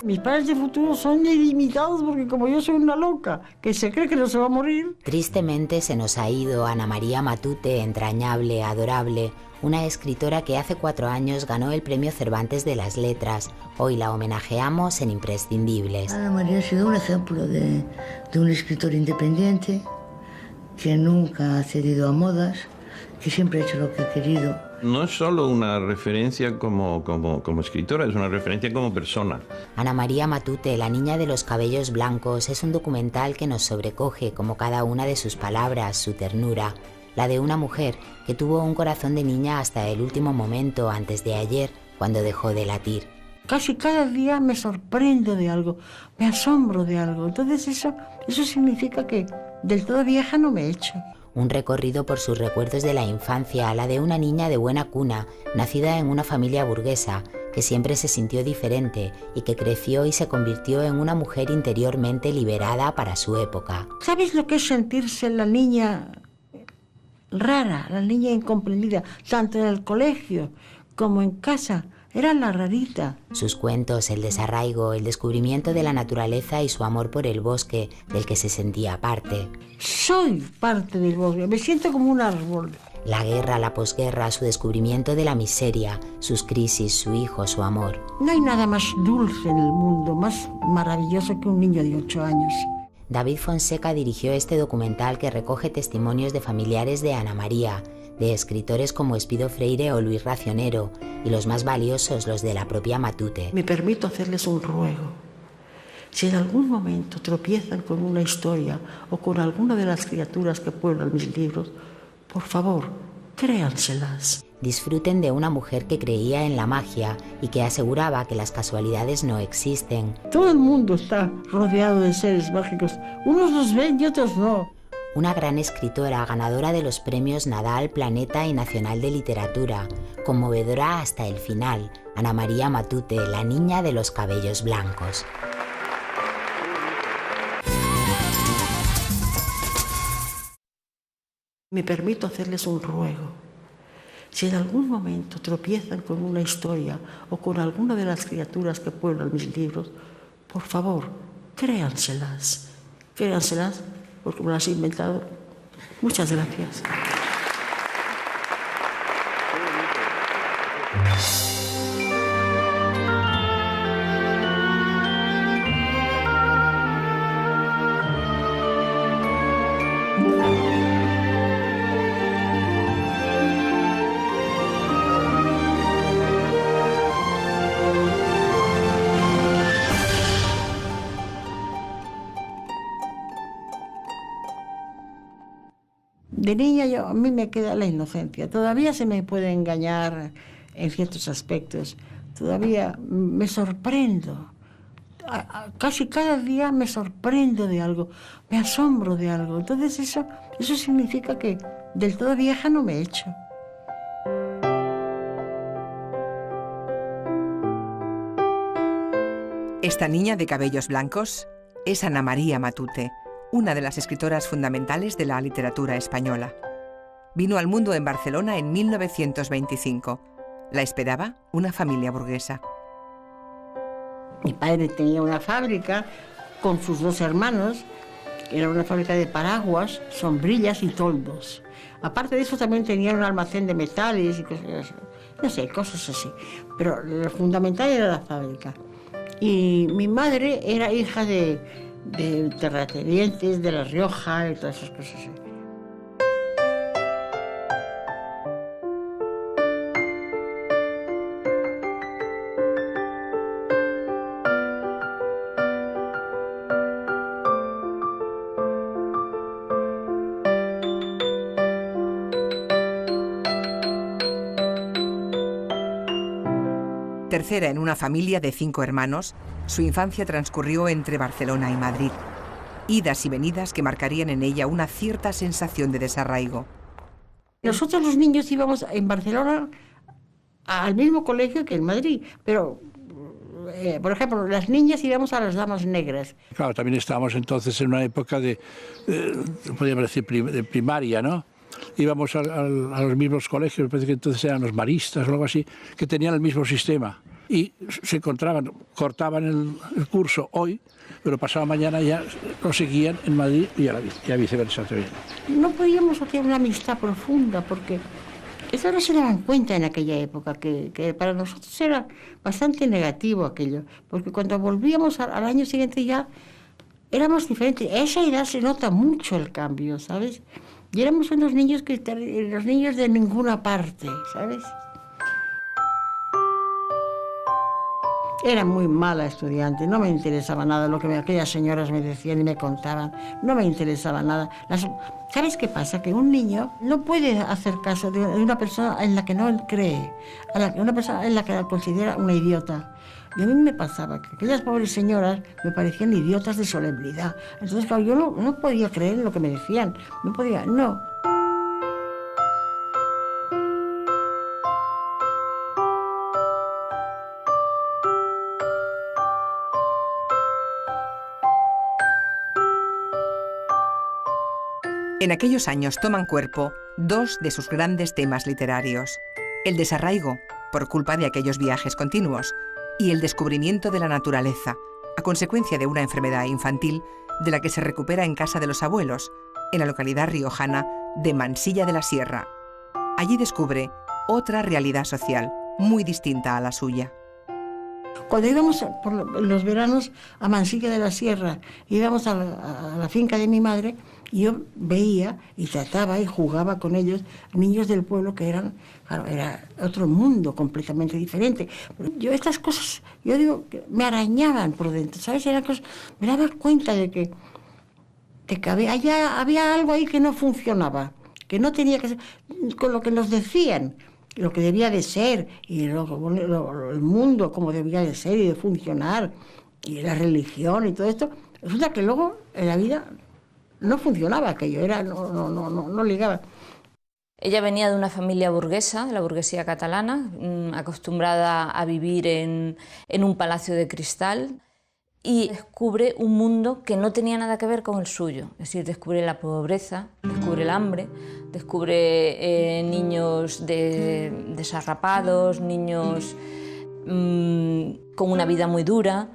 Mis padres de futuro son ilimitados porque como yo soy una loca, que se cree que no se va a morir. Tristemente se nos ha ido Ana María Matute, entrañable, adorable, una escritora que hace 4 años ganó el Premio Cervantes de las Letras. Hoy la homenajeamos en Imprescindibles. Ana María ha sido un ejemplo de un escritor independiente que nunca ha cedido a modas, que siempre ha hecho lo que ha querido. No es solo una referencia como escritora, es una referencia como persona. Ana María Matute, la niña de los cabellos blancos, es un documental que nos sobrecoge como cada una de sus palabras, su ternura. La de una mujer que tuvo un corazón de niña hasta el último momento, antes de ayer, cuando dejó de latir. Casi cada día me sorprendo de algo, me asombro de algo. Entonces eso significa que del todo vieja no me he hecho. Un recorrido por sus recuerdos de la infancia, la de una niña de buena cuna, nacida en una familia burguesa, que siempre se sintió diferente y que creció y se convirtió en una mujer interiormente liberada para su época. ¿Sabes lo que es sentirse la niña rara, la niña incomprendida, tanto en el colegio como en casa? Era la rarita. Sus cuentos, el desarraigo, el descubrimiento de la naturaleza y su amor por el bosque, del que se sentía parte. Soy parte del bosque, me siento como un árbol. La guerra, la posguerra, su descubrimiento de la miseria, sus crisis, su hijo, su amor. No hay nada más dulce en el mundo, más maravilloso que un niño de 8 años. David Fonseca dirigió este documental que recoge testimonios de familiares de Ana María, de escritores como Espido Freire o Luis Racionero, y los más valiosos, los de la propia Matute. Me permito hacerles un ruego. Si en algún momento tropiezan con una historia o con alguna de las criaturas que pueblan mis libros, por favor, créanselas. Disfruten de una mujer que creía en la magia y que aseguraba que las casualidades no existen. Todo el mundo está rodeado de seres mágicos. Unos los ven y otros no. Una gran escritora, ganadora de los premios Nadal, Planeta y Nacional de Literatura, conmovedora hasta el final, Ana María Matute, la niña de los cabellos blancos. Me permito hacerles un ruego. Si en algún momento tropiezan con una historia o con alguna de las criaturas que pueblan mis libros, por favor, créanselas. Créanselas porque me las he inventado. Muchas gracias. De niña a mí me queda la inocencia. Todavía se me puede engañar en ciertos aspectos. Todavía me sorprendo. Casi cada día me sorprendo de algo, me asombro de algo. Entonces eso significa que del todo vieja no me he hecho. Esta niña de cabellos blancos es Ana María Matute, una de las escritoras fundamentales de la literatura española. Vino al mundo en Barcelona en 1925. La esperaba una familia burguesa. Mi padre tenía una fábrica con sus 2 hermanos. Era una fábrica de paraguas, sombrillas y toldos. Aparte de eso también tenía un almacén de metales y cosas, no sé, cosas así. Pero lo fundamental era la fábrica. Y mi madre era hija de terratenientes de La Rioja y todas esas cosas así. Tercera en una familia de 5 hermanos, su infancia transcurrió entre Barcelona y Madrid. Idas y venidas que marcarían en ella una cierta sensación de desarraigo. Nosotros los niños íbamos en Barcelona al mismo colegio que en Madrid, pero, por ejemplo, las niñas íbamos a las Damas Negras. Claro, también estábamos entonces en una época podríamos decir, de primaria, ¿no? Íbamos a los mismos colegios, me parece que entonces eran los maristas o algo así, que tenían el mismo sistema. y se encontraban, cortaban el curso hoy, pero pasado mañana ya lo seguían en Madrid y a viceversa también. No podíamos hacer una amistad profunda porque eso no se daban cuenta en aquella época, que para nosotros era bastante negativo aquello, porque cuando volvíamos al año siguiente ya éramos diferentes. A esa edad se nota mucho el cambio, ¿sabes? Y éramos unos niños los niños de ninguna parte, ¿sabes? Era muy mala estudiante, no me interesaba nada lo que aquellas señoras me decían y me contaban, no me interesaba nada. ¿Sabes qué pasa? Que un niño no puede hacer caso de una persona en la que no él cree, una persona en la que la considera una idiota. Y a mí me pasaba que aquellas pobres señoras me parecían idiotas de solemnidad. Entonces, claro, yo no podía creer en lo que me decían, no. En aquellos años toman cuerpo dos de sus grandes temas literarios: el desarraigo, por culpa de aquellos viajes continuos, y el descubrimiento de la naturaleza, a consecuencia de una enfermedad infantil de la que se recupera en casa de los abuelos, en la localidad riojana de Mansilla de la Sierra. Allí descubre otra realidad social, muy distinta a la suya. Cuando íbamos por los veranos a Mansilla de la Sierra, íbamos a la finca de mi madre, y yo veía y trataba y jugaba con ellos, niños del pueblo que eran, claro, era otro mundo completamente diferente. Yo estas cosas, yo digo, que me arañaban por dentro, ¿sabes? Eran cosas, me daba cuenta de que había algo ahí que no funcionaba, que no tenía que ser, con lo que nos decían, lo que debía de ser, y el mundo como debía de ser y de funcionar, y la religión y todo esto. Resulta que luego en la vida no funcionaba aquello, no ligaba. Ella venía de una familia burguesa, de la burguesía catalana, acostumbrada a vivir en un palacio de cristal, y descubre un mundo que no tenía nada que ver con el suyo. Es decir, descubre la pobreza, descubre el hambre, descubre niños desarrapados, niños con una vida muy dura.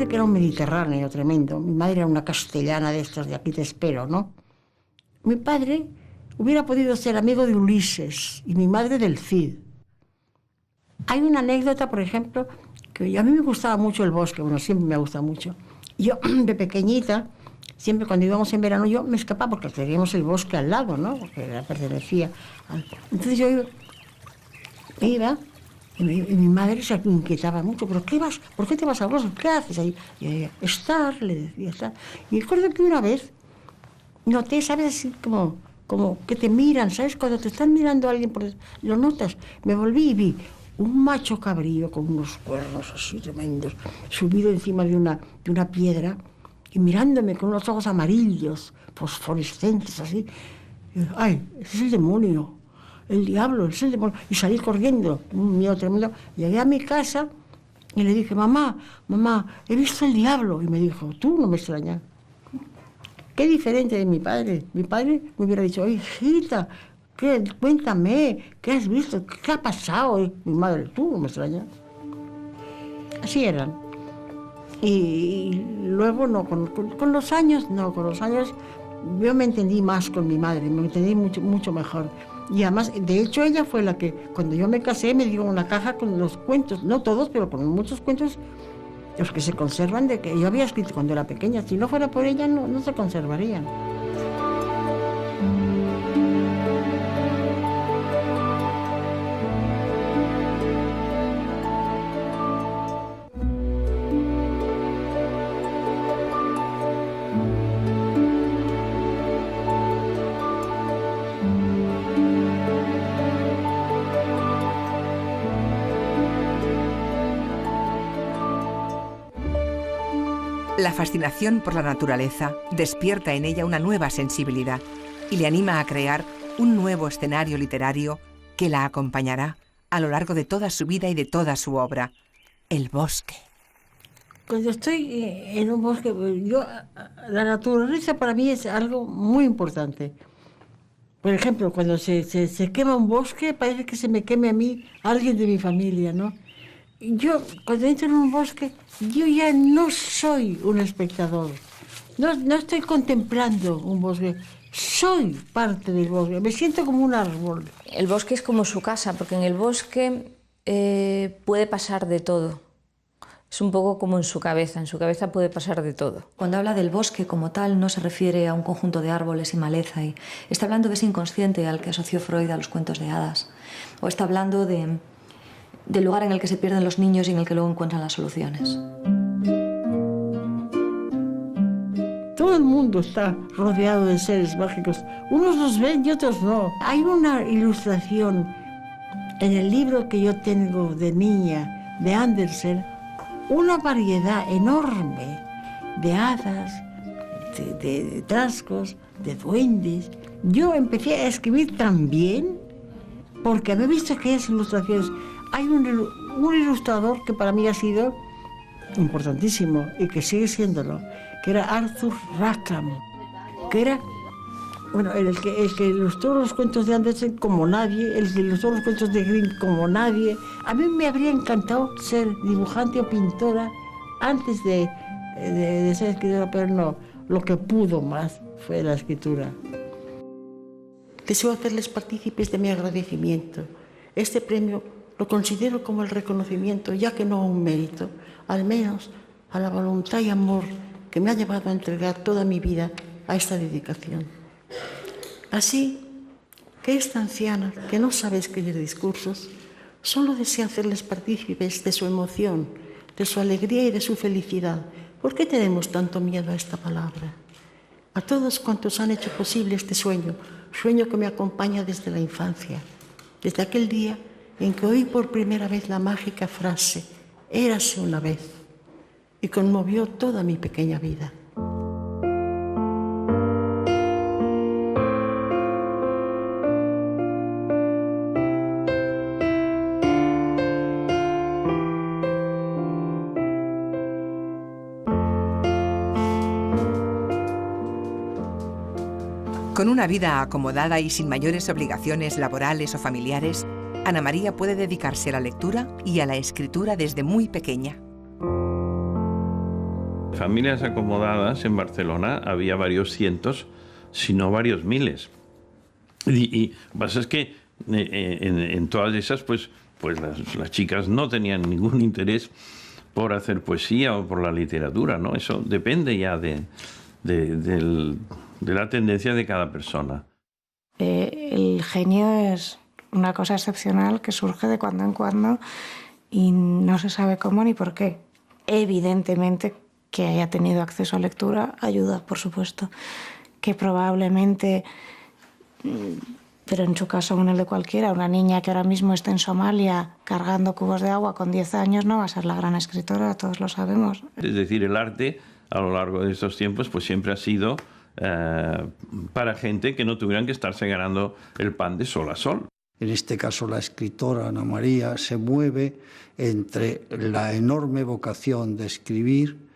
Que era un mediterráneo tremendo. Mi madre era una castellana de estos de aquí te espero, ¿no? Mi padre hubiera podido ser amigo de Ulises y mi madre del Cid. Hay una anécdota, por ejemplo, que a mí me gustaba mucho el bosque, bueno, siempre me gusta mucho. Yo, de pequeñita, siempre cuando íbamos en verano, yo me escapaba porque teníamos el bosque al lado, ¿no? Porque pertenecía al... Entonces yo iba y mi madre se inquietaba mucho. ¿Pero qué vas? ¿Por qué te vas al bosque? ¿Qué haces ahí? Y ella, estar, le decía, estar. Y recuerdo que una vez noté, ¿sabes? Así como que te miran, ¿sabes? Cuando te están mirando a alguien, lo notas. Me volví y vi un macho cabrío con unos cuernos así tremendos, subido encima de una piedra y mirándome con unos ojos amarillos, fosforescentes, así. Y, ¡ay, ese es el demonio! El diablo, ese es el demonio. Y salí corriendo, un miedo tremendo. Llegué a mi casa y le dije, mamá, he visto el diablo. Y me dijo, tú no me extrañas. Qué diferente de mi padre. Mi padre me hubiera dicho, oye, hijita, cuéntame, ¿qué has visto? ¿Qué ha pasado? Y mi madre, tú no me extrañas. Así eran. Y luego, no, con los años, yo me entendí más con mi madre, me entendí mucho mejor. Y además, de hecho, ella fue la que, cuando yo me casé, me dio una caja con los cuentos, no todos, pero con muchos cuentos, los que se conservan, de que yo había escrito cuando era pequeña. Si no fuera por ella, no se conservarían. La fascinación por la naturaleza despierta en ella una nueva sensibilidad y le anima a crear un nuevo escenario literario que la acompañará a lo largo de toda su vida y de toda su obra, el bosque. Cuando estoy en un bosque, la naturaleza para mí es algo muy importante. Por ejemplo, cuando se quema un bosque, parece que se me queme a mí alguien de mi familia, ¿no? Yo, cuando entro en un bosque, yo ya no soy un espectador. No estoy contemplando un bosque. Soy parte del bosque. Me siento como un árbol. El bosque es como su casa, porque en el bosque puede pasar de todo. Es un poco como en su cabeza puede pasar de todo. Cuando habla del bosque como tal, no se refiere a un conjunto de árboles y maleza. Y está hablando de ese inconsciente al que asoció Freud a los cuentos de hadas. O está hablando del lugar en el que se pierden los niños y en el que luego encuentran las soluciones. Todo el mundo está rodeado de seres mágicos. Unos los ven y otros no. Hay una ilustración en el libro que yo tengo de niña, de Andersen, una variedad enorme de hadas, de trasgos, de duendes. Yo empecé a escribir también porque había visto aquellas ilustraciones. Hay un ilustrador que para mí ha sido importantísimo y que sigue siéndolo, que era Arthur Rackham, que era el que ilustró los cuentos de Andersen como nadie, el que ilustró los cuentos de Grimm como nadie. A mí me habría encantado ser dibujante o pintora antes de ser escritora, pero no, lo que pudo más fue la escritura. Deseo hacerles partícipes de mi agradecimiento. Este premio lo considero como el reconocimiento, ya que no un mérito, al menos a la voluntad y amor que me ha llevado a entregar toda mi vida a esta dedicación. Así que esta anciana, que no sabe escribir discursos, solo desea hacerles partícipes de su emoción, de su alegría y de su felicidad. ¿Por qué tenemos tanto miedo a esta palabra? A todos cuantos han hecho posible este sueño que me acompaña desde la infancia, desde aquel día en que oí por primera vez la mágica frase «Érase una vez», y conmovió toda mi pequeña vida. Con una vida acomodada y sin mayores obligaciones laborales o familiares, Ana María puede dedicarse a la lectura y a la escritura desde muy pequeña. Familias acomodadas en Barcelona había varios cientos, si no varios miles. Y lo que pasa es que en todas esas, pues las chicas no tenían ningún interés por hacer poesía o por la literatura, ¿no? Eso depende ya de la tendencia de cada persona. El genio es una cosa excepcional que surge de cuando en cuando y no se sabe cómo ni por qué. Evidentemente que haya tenido acceso a lectura ayuda, por supuesto, que probablemente, pero en su caso como en el de cualquiera, una niña que ahora mismo esté en Somalia cargando cubos de agua con 10 años no va a ser la gran escritora, todos lo sabemos. Es decir, el arte a lo largo de estos tiempos pues siempre ha sido para gente que no tuvieran que estarse ganando el pan de sol a sol. En este caso la escritora Ana María se mueve entre la enorme vocación de escribir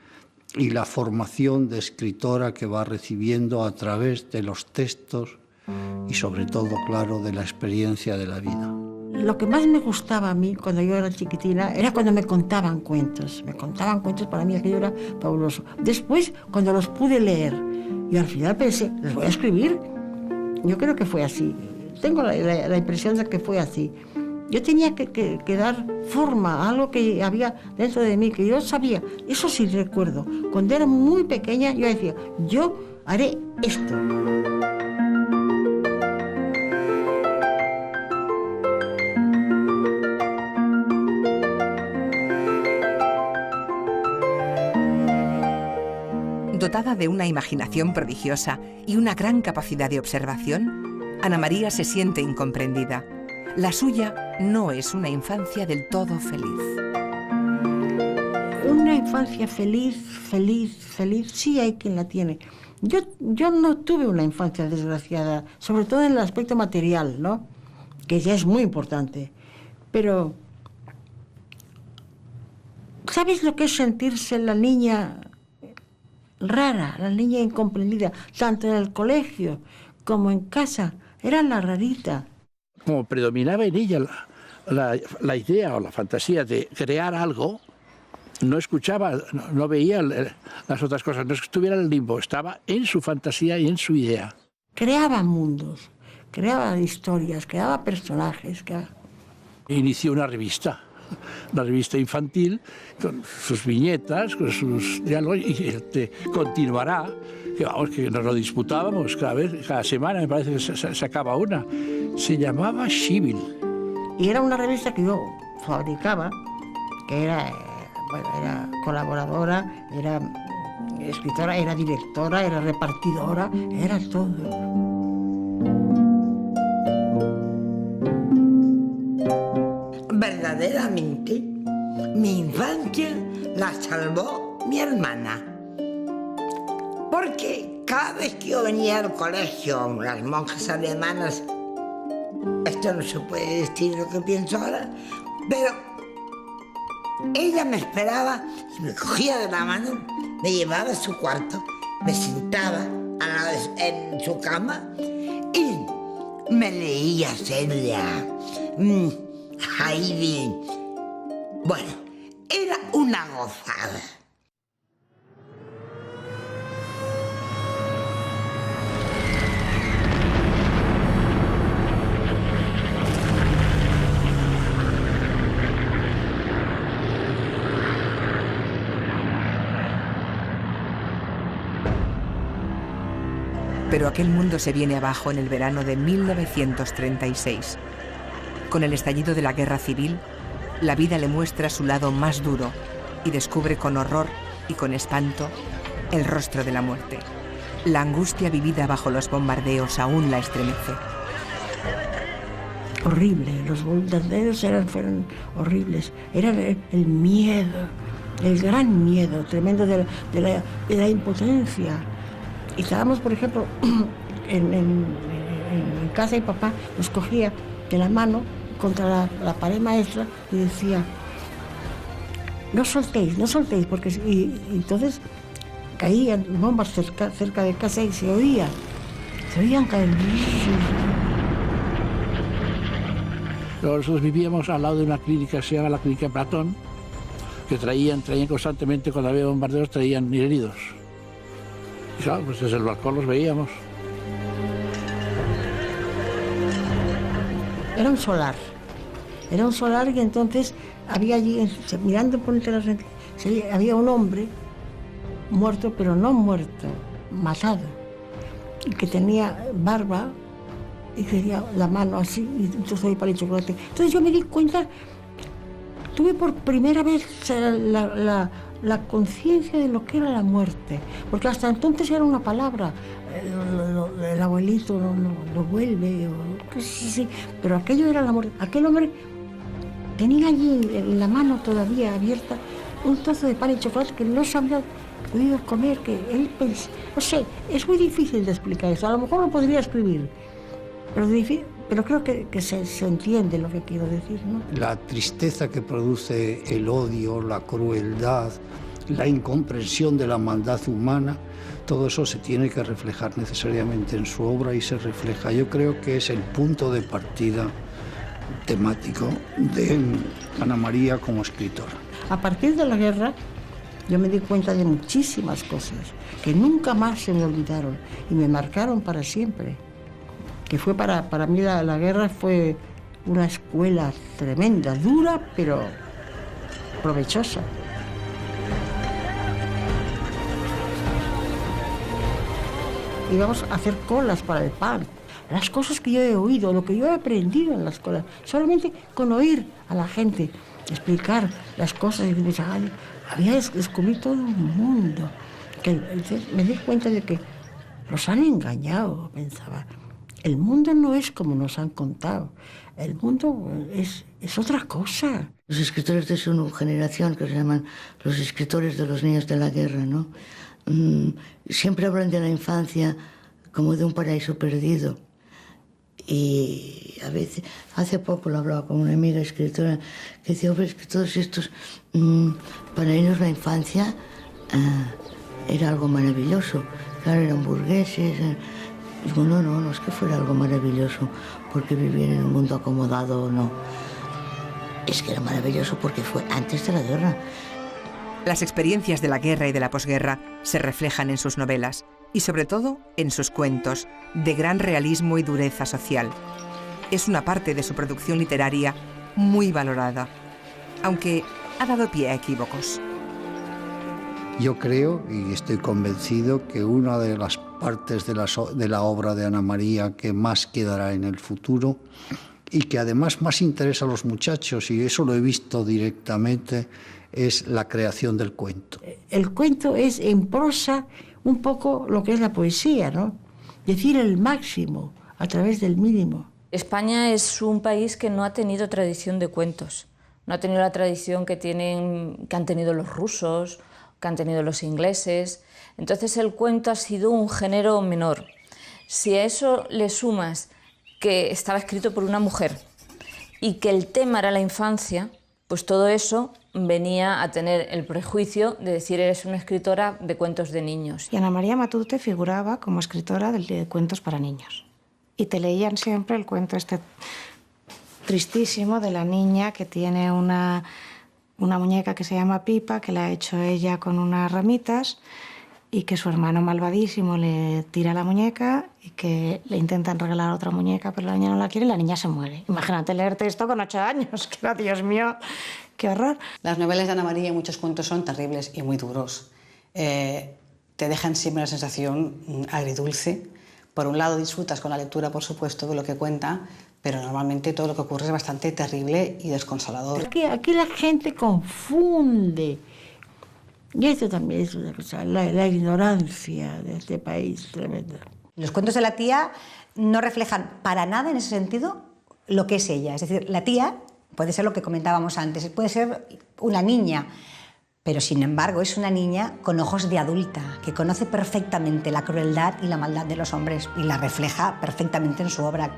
y la formación de escritora que va recibiendo a través de los textos y sobre todo, claro, de la experiencia de la vida. Lo que más me gustaba a mí cuando yo era chiquitina era cuando me contaban cuentos. Me contaban cuentos, para mí aquello era fabuloso. Después, cuando los pude leer, y al final pensé, los voy a escribir. Yo creo que fue así. Tengo la impresión de que fue así. Yo tenía que dar forma a algo que había dentro de mí, que yo sabía. Eso sí recuerdo. Cuando era muy pequeña, yo decía, yo haré esto. Dotada de una imaginación prodigiosa y una gran capacidad de observación, Ana María se siente incomprendida. La suya no es una infancia del todo feliz. Una infancia feliz, feliz, feliz, sí hay quien la tiene. Yo no tuve una infancia desgraciada, sobre todo en el aspecto material, ¿no? Que ya es muy importante. Pero, ¿sabes lo que es sentirse la niña rara, la niña incomprendida? Tanto en el colegio como en casa. Era la rarita. Como predominaba en ella la idea o la fantasía de crear algo, no escuchaba, no veía las otras cosas, no estuviera en el limbo, estaba en su fantasía y en su idea. Creaba mundos, creaba historias, creaba personajes. Inició una revista, la revista infantil, con sus viñetas, con sus diálogos, y continuará, que vamos, que nos lo disputábamos cada semana, me parece que se sacaba una. Se llamaba Shibil. Y era una revista que yo fabricaba, que era colaboradora, era escritora, era directora, era repartidora, era todo. Verdaderamente, mi infancia la salvó mi hermana. Porque cada vez que yo venía al colegio, las monjas alemanas, esto no se puede decir lo que pienso ahora, pero ella me esperaba y me cogía de la mano, me llevaba a su cuarto, me sentaba en su cama y me leía Celia, Heidi. Bueno, era una gozada. Pero aquel mundo se viene abajo en el verano de 1936. Con el estallido de la guerra civil, la vida le muestra su lado más duro y descubre con horror y con espanto el rostro de la muerte. La angustia vivida bajo los bombardeos aún la estremece. Horrible, los bombardeos fueron horribles. Era el miedo, el gran miedo tremendo de la impotencia. Y estábamos, por ejemplo, en casa y papá nos cogía de la mano contra la pared maestra y decía, no soltéis, porque... Y entonces caían bombas cerca de casa y se oían caer. Nosotros vivíamos al lado de una clínica que se llama la Clínica Platón, que traían constantemente, cuando había bombardeos, traían heridos. Y claro, pues desde el balcón los veíamos. Era un solar y entonces había allí, mirando por entre las rejas, había un hombre muerto, pero no muerto, matado, y que tenía barba y tenía la mano así, y yo soy para el chocolate. Entonces yo me di cuenta, tuve por primera vez la conciencia de lo que era la muerte, porque hasta entonces era una palabra, el abuelito lo vuelve, sí, pero aquello era la muerte. Aquel hombre tenía allí en la mano todavía abierta un trozo de pan y chocolate que no se había podido comer, que él pensó, no sé, es muy difícil de explicar eso, a lo mejor lo podría escribir, pero creo que se entiende lo que quiero decir, ¿no? La tristeza que produce el odio, la crueldad, la incomprensión de la maldad humana, todo eso se tiene que reflejar necesariamente en su obra y se refleja. Yo creo que es el punto de partida temático de Ana María como escritora. A partir de la guerra yo me di cuenta de muchísimas cosas que nunca más se me olvidaron y me marcaron para siempre. Que fue para mí la guerra fue una escuela tremenda, dura, pero provechosa. Íbamos a hacer colas para el pan. Las cosas que yo he oído, lo que yo he aprendido en la escuela, solamente con oír a la gente explicar las cosas, y había descubierto todo un mundo. Entonces me di cuenta de que los han engañado, pensaba. El mundo no es como nos han contado. El mundo es otra cosa. Los escritores de su generación, que se llaman los escritores de los niños de la guerra, ¿no? Siempre hablan de la infancia como de un paraíso perdido. Y a veces, hace poco lo hablaba con una amiga escritora que decía, hombre, que todos estos, para ellos la infancia era algo maravilloso. Claro, eran burgueses. Digo, no es que fuera algo maravilloso porque vivían en un mundo acomodado o no. Es que era maravilloso porque fue antes de la guerra. Las experiencias de la guerra y de la posguerra se reflejan en sus novelas y sobre todo en sus cuentos, de gran realismo y dureza social. Es una parte de su producción literaria muy valorada, aunque ha dado pie a equívocos. Yo creo y estoy convencido que una de las partes de la obra de Ana María que más quedará en el futuro y que además más interesa a los muchachos, y eso lo he visto directamente, es la creación del cuento. El cuento es en prosa un poco lo que es la poesía, ¿no? Decir el máximo a través del mínimo. España es un país que no ha tenido tradición de cuentos. No ha tenido la tradición que han tenido los rusos, que han tenido los ingleses. Entonces el cuento ha sido un género menor. Si a eso le sumas que estaba escrito por una mujer y que el tema era la infancia, pues todo eso venía a tener el prejuicio de decir eres una escritora de cuentos de niños. Y Ana María Matute figuraba como escritora de cuentos para niños. Y te leían siempre el cuento este tristísimo de la niña que tiene una muñeca que se llama Pipa, que la ha hecho ella con unas ramitas, y que su hermano malvadísimo le tira la muñeca y que le intentan regalar otra muñeca, pero la niña no la quiere y la niña se muere. Imagínate leerte esto con 8 años, que era, Dios mío, qué horror. Las novelas de Ana María y muchos cuentos son terribles y muy duros. Te dejan siempre una sensación agridulce. Por un lado disfrutas con la lectura, por supuesto, de lo que cuenta, pero normalmente todo lo que ocurre es bastante terrible y desconsolador. Aquí la gente confunde. Y esto también es una cosa, la ignorancia de este país tremenda. Los cuentos de la tía no reflejan para nada en ese sentido lo que es ella. Es decir, la tía puede ser lo que comentábamos antes, puede ser una niña, pero sin embargo es una niña con ojos de adulta, que conoce perfectamente la crueldad y la maldad de los hombres y la refleja perfectamente en su obra.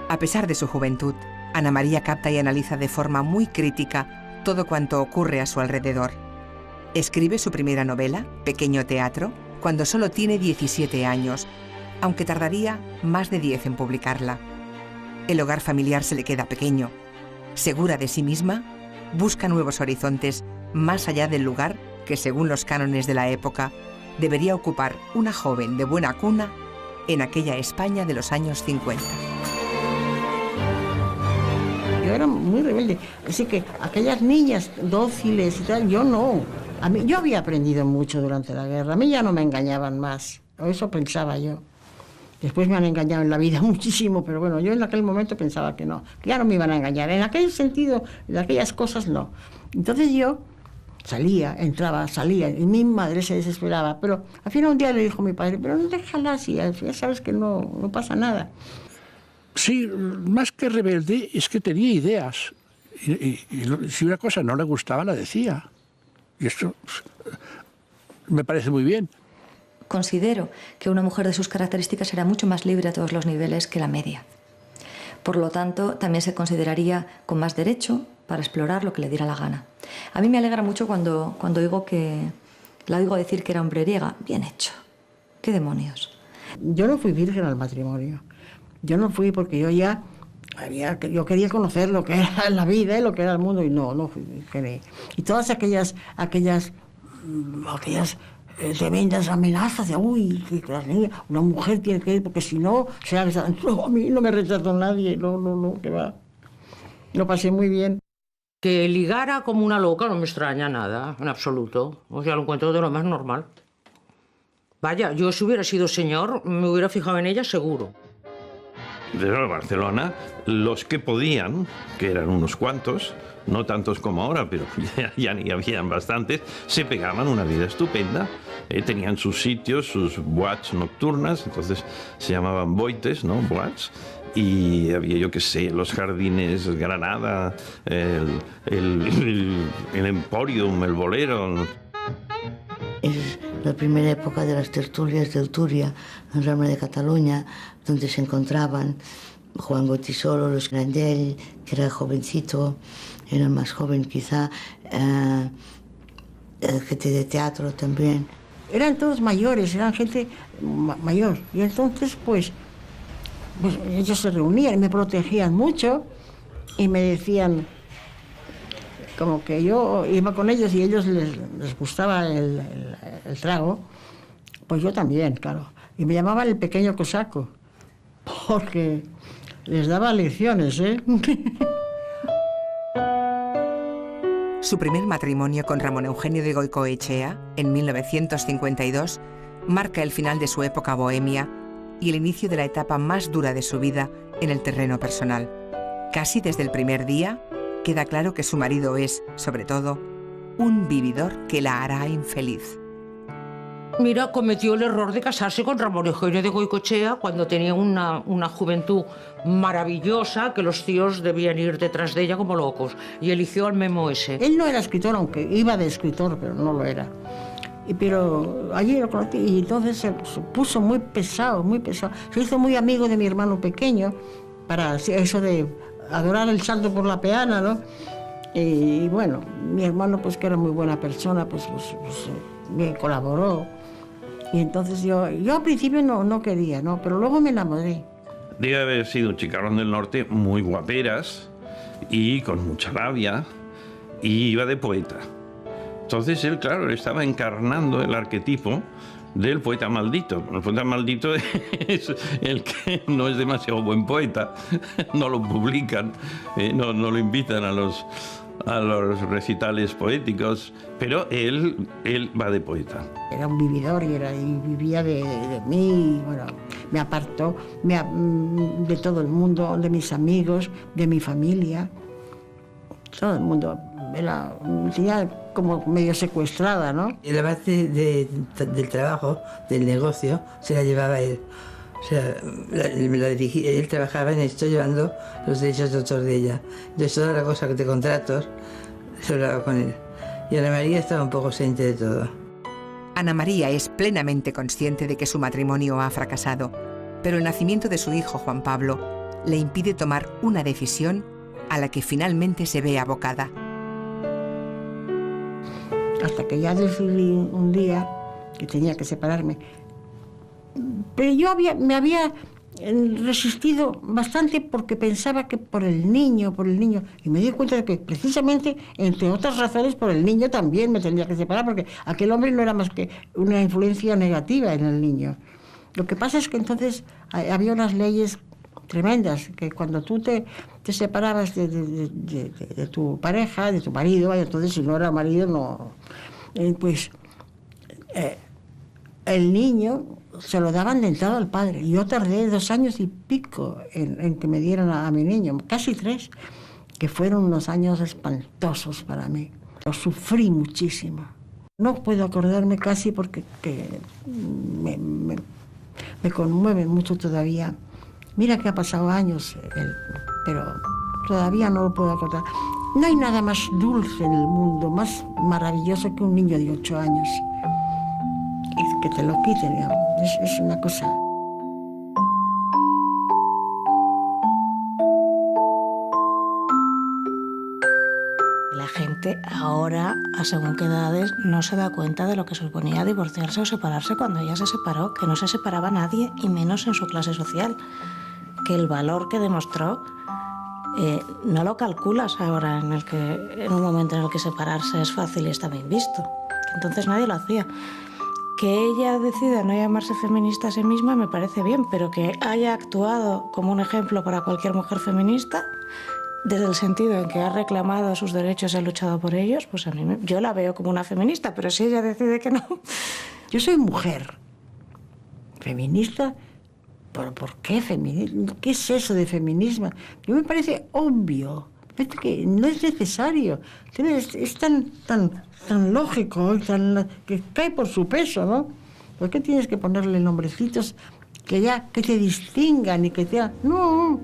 A pesar de su juventud, Ana María capta y analiza de forma muy crítica todo cuanto ocurre a su alrededor. Escribe su primera novela, Pequeño Teatro, cuando solo tiene 17 años, aunque tardaría más de 10 en publicarla. El hogar familiar se le queda pequeño. Segura de sí misma, busca nuevos horizontes más allá del lugar que, según los cánones de la época, debería ocupar una joven de buena cuna en aquella España de los años 50. Yo era muy rebelde, así que aquellas niñas dóciles y tal, yo no. Yo había aprendido mucho durante la guerra, a mí ya no me engañaban más, o eso pensaba yo. Después me han engañado en la vida muchísimo, pero bueno, yo en aquel momento pensaba que no, que ya no me iban a engañar. En aquel sentido, en aquellas cosas no. Entonces yo salía, entraba, salía, y mi madre se desesperaba, pero al final un día le dijo mi padre, pero no déjala así, ya sabes que no pasa nada. Sí, más que rebelde, es que tenía ideas. Y si una cosa no le gustaba, la decía. Y esto me parece muy bien. Considero que una mujer de sus características era mucho más libre a todos los niveles que la media. Por lo tanto, también se consideraría con más derecho para explorar lo que le diera la gana. A mí me alegra mucho cuando la oigo decir que era hombreriega. Bien hecho. ¿Qué demonios? Yo no fui virgen al matrimonio. Yo no fui porque yo yo quería conocer lo que era la vida y lo que era el mundo, y no fui virgen. Y todas aquellas tremendas amenazas de, que una mujer tiene que ir porque si no, a mí no me rechazó nadie, no, que va. Lo pasé muy bien. Que ligara como una loca no me extraña nada, en absoluto. O sea, lo encuentro de lo más normal. Vaya, yo si hubiera sido señor, me hubiera fijado en ella seguro. Desde Barcelona, los que podían, que eran unos cuantos, no tantos como ahora, pero ya ni habían bastantes, se pegaban una vida estupenda. Tenían sus sitios, sus boîtes nocturnas, entonces se llamaban boites, ¿no? Boîtes. Y había, yo qué sé, los jardines Granada, el Emporium, el Bolero. Es la primera época de las tertulias del Túria, en Rambla de Cataluña, donde se encontraban Juan Goytisolo, Luis Grandell, que era jovencito, era más joven quizá, gente de teatro también. Eran todos mayores, eran gente mayor. Y entonces, pues ellos se reunían y me protegían mucho y me decían, como que yo iba con ellos y a ellos les gustaba el trago, pues yo también, claro. Y me llamaban el pequeño cosaco, porque les daba lecciones, ¿eh? Su primer matrimonio con Ramón Eugenio de Goicoechea, en 1952, marca el final de su época bohemia y el inicio de la etapa más dura de su vida en el terreno personal. Casi desde el primer día, queda claro que su marido es, sobre todo, un vividor que la hará infeliz. Mira, cometió el error de casarse con Ramón Eugenio de Goicoechea cuando tenía una juventud maravillosa, que los tíos debían ir detrás de ella como locos, y eligió al Memo ese. Él no era escritor, aunque iba de escritor, pero no lo era. Pero allí lo conocí y entonces se puso muy pesado, muy pesado. Se hizo muy amigo de mi hermano pequeño para eso de adorar el santo por la peana, ¿no? Y bueno, mi hermano, pues que era muy buena persona, pues me colaboró. Y entonces yo al principio no quería, ¿no? Pero luego me enamoré. Debe haber sido un chicarrón del norte muy guaperas y con mucha rabia, y iba de poeta. Entonces él, claro, estaba encarnando el arquetipo del poeta maldito. El poeta maldito es el que no es demasiado buen poeta, no lo publican, no lo invitan a los recitales poéticos, pero él va de poeta. Era un vividor y vivía de mí, bueno, me apartó de todo el mundo, de mis amigos, de mi familia, todo el mundo. Me tenía como medio secuestrada, ¿no? Y la parte del trabajo, del negocio, se la llevaba él. O sea, él trabajaba en esto llevando los derechos de autor de ella. Entonces toda la cosa de contratos se hablaba con él. Y Ana María estaba un poco ausente de todo. Ana María es plenamente consciente de que su matrimonio ha fracasado, pero el nacimiento de su hijo Juan Pablo le impide tomar una decisión a la que finalmente se ve abocada. Hasta que ya decidí un día que tenía que separarme. Pero yo me había resistido bastante porque pensaba que por el niño, y me di cuenta de que precisamente, entre otras razones, por el niño también me tendría que separar, porque aquel hombre no era más que una influencia negativa en el niño. Lo que pasa es que entonces había unas leyes tremendas, que cuando tú te separabas de tu pareja, de tu marido, entonces si no era marido, no, el niño se lo daban de entrada al padre. Yo tardé 2 años y pico en que me dieran a mi niño, casi 3, que fueron unos años espantosos para mí. Lo sufrí muchísimo. No puedo acordarme casi porque me conmueve mucho todavía. Mira que ha pasado años, pero todavía no lo puedo acordar. No hay nada más dulce en el mundo, más maravilloso que un niño de 8 años. Que te lo quiten, digamos. Es una cosa. La gente ahora, a según qué edades, no se da cuenta de lo que suponía divorciarse o separarse cuando ella se separó, que no se separaba nadie, y menos en su clase social. Que el valor que demostró no lo calculas ahora, en un momento en el que separarse es fácil y está bien visto. Que entonces nadie lo hacía. Que ella decida no llamarse feminista a sí misma me parece bien, pero que haya actuado como un ejemplo para cualquier mujer feminista, desde el sentido en que ha reclamado sus derechos y ha luchado por ellos, pues yo la veo como una feminista, pero si ella decide que no... Yo soy mujer feminista, pero ¿por qué feminismo? ¿Qué es eso de feminismo? Yo me parece obvio, Es que no es necesario. Es tan lógico, que cae por su peso, ¿no? ¿Por qué tienes que ponerle nombrecitos que te distingan y que te... No.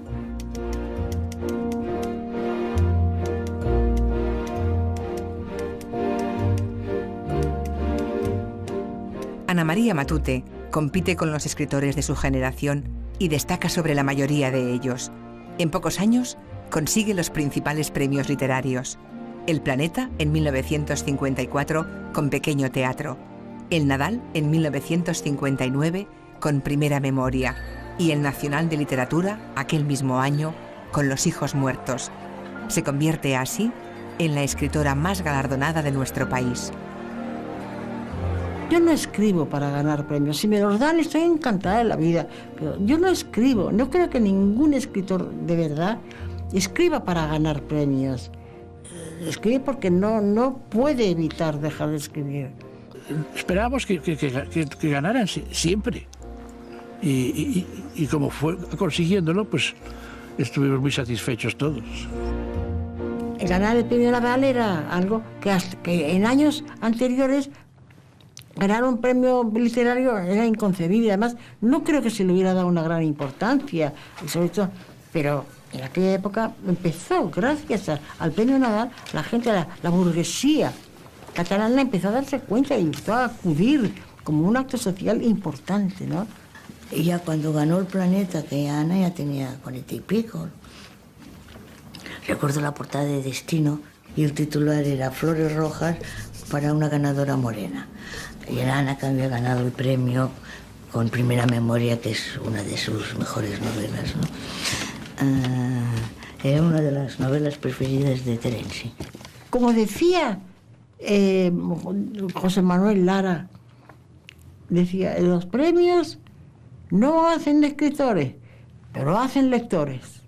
Ana María Matute compite con los escritores de su generación y destaca sobre la mayoría de ellos. En pocos años consigue los principales premios literarios. El Planeta en 1954 con Pequeño Teatro, el Nadal en 1959 con Primera Memoria y el Nacional de Literatura aquel mismo año con Los hijos muertos. Se convierte así en la escritora más galardonada de nuestro país. Yo no escribo para ganar premios. Si me los dan, estoy encantada de la vida. Pero yo no escribo. No creo que ningún escritor de verdad escriba para ganar premios. Escribe porque no puede evitar dejar de escribir. Esperábamos que ganaran siempre. Y como fue consiguiéndolo, pues estuvimos muy satisfechos todos. Ganar el premio Nadal era algo que en años anteriores... Ganar un premio literario era inconcebible. Además, no creo que se le hubiera dado una gran importancia, y sobre todo, pero en aquella época empezó, gracias al premio Nadal, la gente, la burguesía catalana empezó a darse cuenta y empezó a acudir como un acto social importante, ¿no? Y ya cuando ganó el Planeta, que Ana ya tenía 40 y pico, recuerdo la portada de Destino y el titular era Flores rojas para una ganadora morena. Y Ana había ganado el premio con Primera Memoria, que es una de sus mejores novelas, ¿no? Era una de las novelas preferidas de Terenci. Como decía José Manuel Lara, decía, los premios no hacen escritores, pero hacen lectores.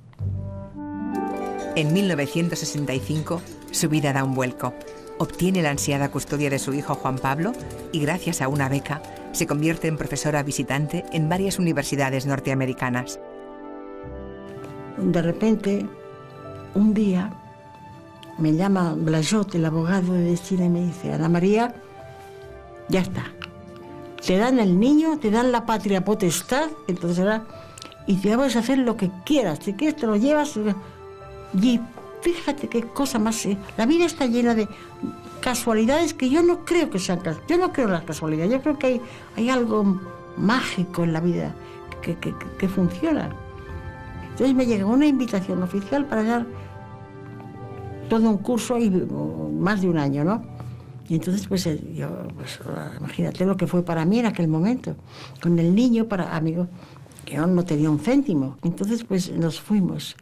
En 1965, su vida da un vuelco. Obtiene la ansiada custodia de su hijo Juan Pablo y, gracias a una beca, se convierte en profesora visitante en varias universidades norteamericanas. De repente, un día, me llama Blayot, el abogado de Destino, y me dice, Ana María, ya está. Te dan el niño, te dan la patria potestad, entonces ahora, y te vas a hacer lo que quieras. Si quieres, te lo llevas. Y fíjate qué cosa más. La vida está llena de casualidades que yo no creo que sean casualidades. Yo no creo en las casualidades. Yo creo que hay algo mágico en la vida que funciona. Entonces me llegó una invitación oficial para dar todo un curso y más de un año, ¿no? Y entonces, pues imagínate lo que fue para mí en aquel momento, con el niño para amigo, que yo no tenía un céntimo. Entonces, pues nos fuimos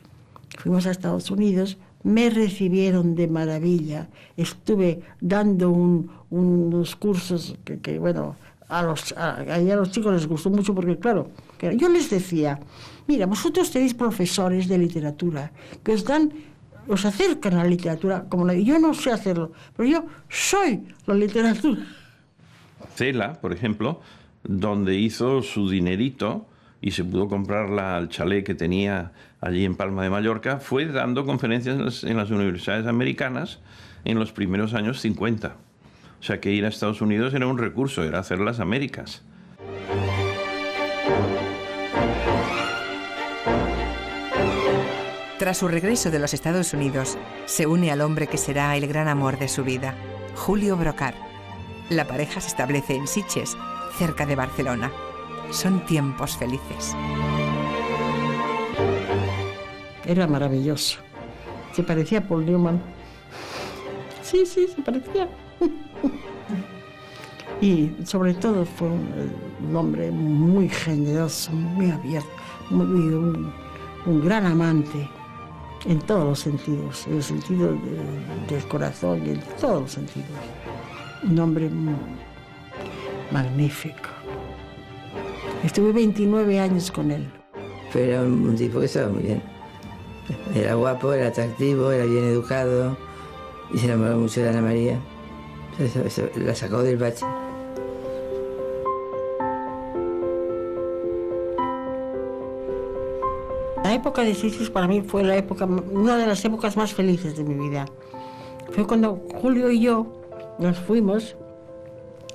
a Estados Unidos, me recibieron de maravilla, estuve dando unos cursos que bueno, a los chicos les gustó mucho porque, claro, yo les decía, mira, vosotros tenéis profesores de literatura que os acercan a la literatura, yo no sé hacerlo, pero yo soy la literatura. Cela, por ejemplo, donde hizo su dinerito y se pudo comprar el chalet que tenía allí en Palma de Mallorca, fue dando conferencias en las universidades americanas en los primeros años 50. O sea que ir a Estados Unidos era un recurso, era hacer las Américas. Tras su regreso de los Estados Unidos, se une al hombre que será el gran amor de su vida, Julio Brocar. La pareja se establece en Sitges, cerca de Barcelona. Son tiempos felices. Era maravilloso. Se parecía a Paul Newman. Sí, se parecía. Y sobre todo fue un hombre muy generoso, muy abierto, un gran amante. En todos los sentidos, en el sentido del corazón y en todos los sentidos. Un hombre magnífico. Estuve 29 años con él. Pero era un tipo que estaba muy bien. Era guapo, era atractivo, era bien educado y se enamoró mucho de Ana María. Eso la sacó del bache. La época de Sitges para mí fue una de las épocas más felices de mi vida. Fue cuando Julio y yo nos fuimos.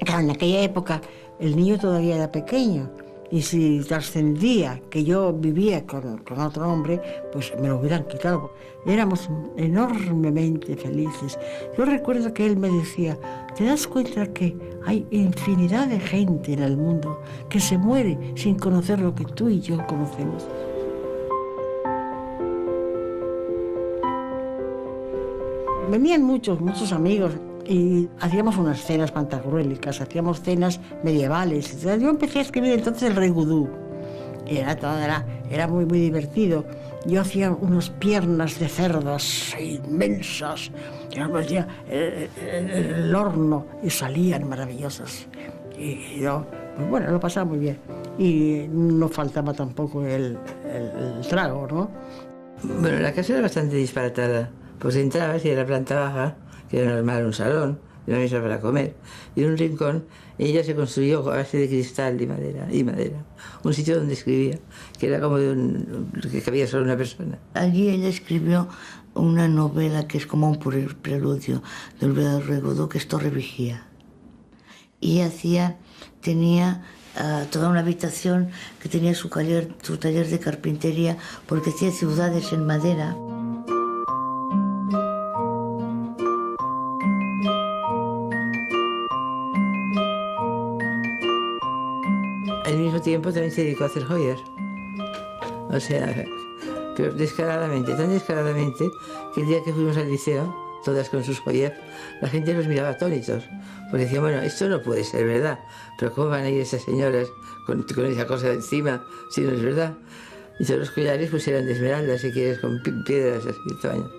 Claro, en aquella época el niño todavía era pequeño y si trascendía que yo vivía con otro hombre, pues me lo hubieran quitado. Éramos enormemente felices. Yo recuerdo que él me decía, ¿te das cuenta que hay infinidad de gente en el mundo que se muere sin conocer lo que tú y yo conocemos? Venían muchos amigos y hacíamos unas cenas pantagruélicas, hacíamos cenas medievales. Yo empecé a escribir entonces el Rey Vudú. Era muy divertido. Yo hacía unas piernas de cerdas inmensas, el horno, y salían maravillosas. Y yo, pues bueno, lo pasaba muy bien. Y no faltaba tampoco el trago, ¿no? Bueno, la casa era bastante disparatada. Pues entrabas y en la planta baja, que era normal un salón, y una mesa para comer, y en un rincón ella se construyó a base de cristal y madera. Un sitio donde escribía, que era como que cabía solo una persona. Allí ella escribió una novela que es como un preludio del Rey Vudú, que es Torre Vigía. Y tenía toda una habitación que tenía su taller de carpintería, porque hacía ciudades en madera. Al mismo tiempo también se dedicó a hacer joyas. O sea, pero descaradamente, tan descaradamente, que el día que fuimos al liceo, todas con sus joyas, la gente nos miraba atónitos. Porque decían, bueno, esto no puede ser verdad, pero ¿cómo van a ir esas señoras con esa cosa encima si no es verdad? Y todos los collares pues eran de esmeraldas, si quieres, con piedras así de tamaño.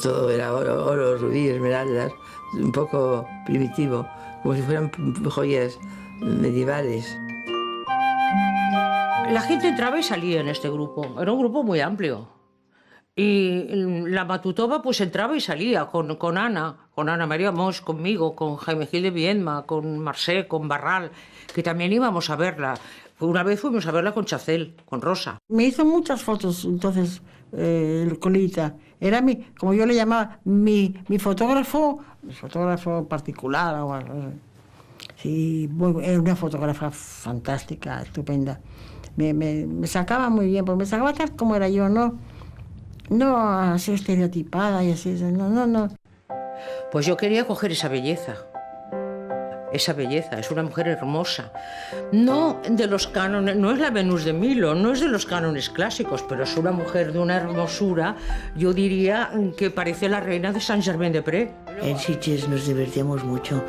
Todo era oro, rubí, esmeraldas, un poco primitivo, como si fueran joyas medievales. La gente entraba y salía en este grupo. Era un grupo muy amplio. Y la Matutova pues entraba y salía con Ana María Mos, conmigo, con Jaime Gil de Viedma, con Marcé, con Barral, que también íbamos a verla. Una vez fuimos a verla con Chacel, con Rosa. Me hizo muchas fotos entonces el Colita. Era como yo le llamaba, mi fotógrafo particular. Sí, era una fotógrafa fantástica, estupenda. Me sacaba muy bien, porque me sacaba tal como era yo, no así estereotipada y así, no. Pues yo quería coger esa belleza, es una mujer hermosa. No de los cánones, no es la Venus de Milo, no es de los cánones clásicos, pero es una mujer de una hermosura, yo diría que parece la reina de Saint-Germain-des-Prés. En Sitges nos divertíamos mucho,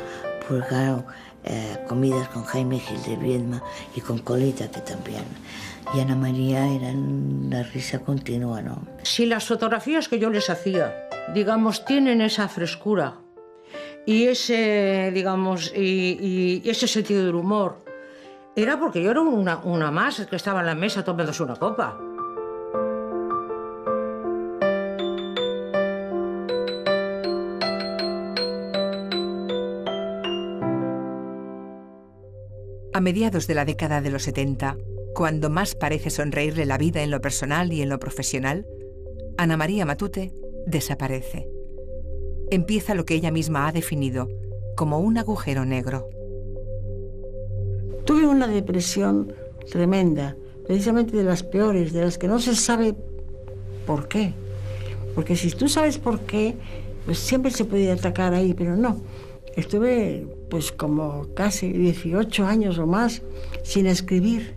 porque claro, comidas con Jaime Gil de Viedma y con Colita, que también. Y Ana María eran la risa continua, ¿no? Si las fotografías que yo les hacía, digamos, tienen esa frescura y ese, digamos, y ese sentido del humor, era porque yo era una más que estaba en la mesa tomándose una copa. A mediados de la década de los 70, cuando más parece sonreírle la vida en lo personal y en lo profesional, Ana María Matute desaparece. Empieza lo que ella misma ha definido como un agujero negro. Tuve una depresión tremenda, precisamente de las peores, de las que no se sabe por qué. Porque si tú sabes por qué, pues siempre se puede atacar ahí, pero no. Estuve pues como casi 18 años o más sin escribir.